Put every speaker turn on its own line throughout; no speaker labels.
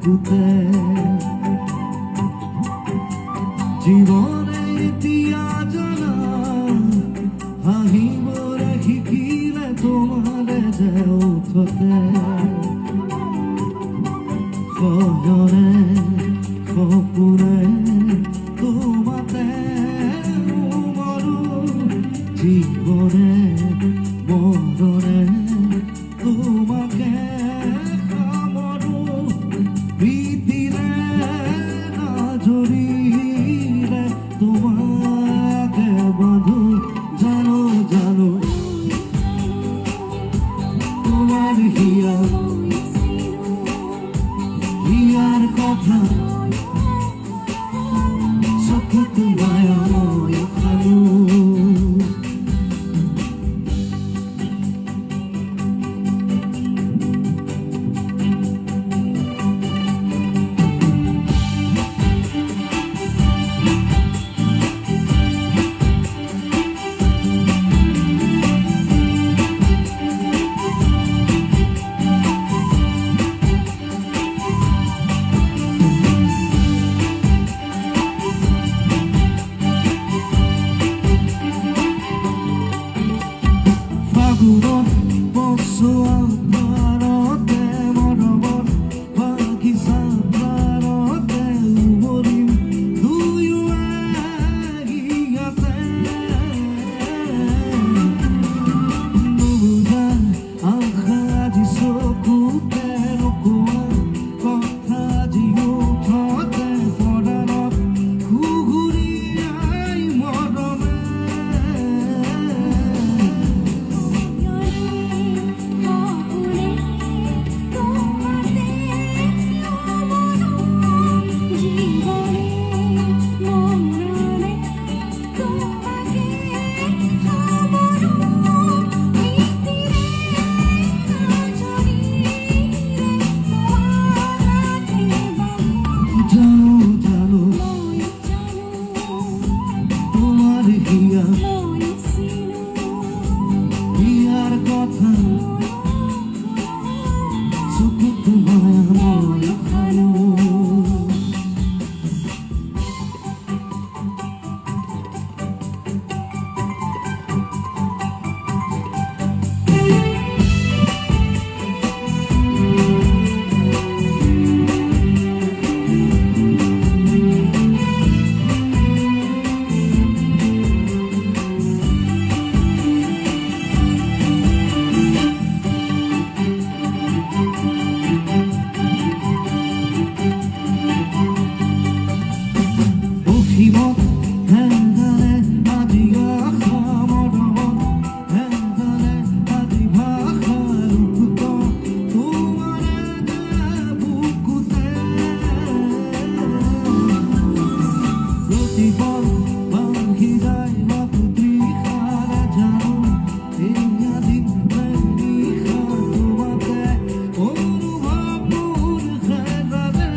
বুকুতে জীৱনে এতিয়া জনা হাঁহিব শিকিলে তোমাৰে যে উঠতে সজনে সপোনে তোমাতে মৰো জীৱনে মৰণে তোমাকে সামৰো প্ৰীতিৰে আজৰিৰে তোমাকে বান্ধো জানো জানো তোমার হিয়ার কথা চকুত মায়া মই খালো ফাগুনত বসোৱা পাৰতে মৰমত বাগিচা পাৰতে উমলিম দুয়োৱে ইয়াতে নুবুজা আশা আজি চকুতে নোকোৱা কথা যি উঠতে পৰাণত ঘুঘুৰিয়াই মৰমে হিয়ার কথা চকুত মায়া মই খালো অসীমত হেন্দালে আজি আশা মৰমত হেন্দালে আজি ভাষা ৰূপত তোমাৰে বুকুতে প্ৰতিপল ভাঙি যায় মাথো তৃষাৰে জানো এয়া দিন নিশা তোমাতে অনুভৱ মোৰ হেৰালে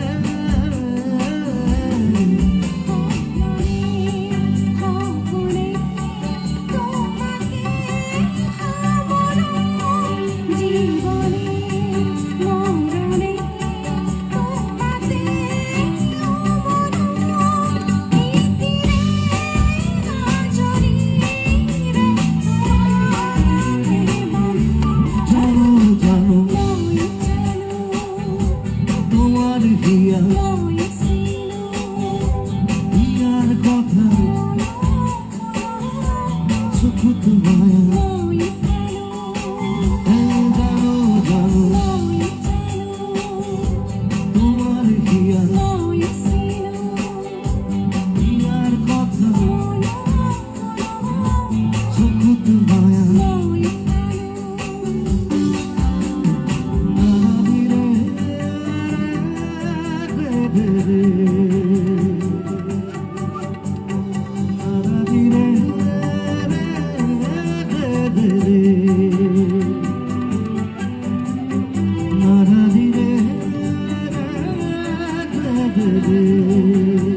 তোমার হিয়ার কথা চকুত মায়া জানো জানো তোমার হিয়ার কথা চকুত মায়া Nara dire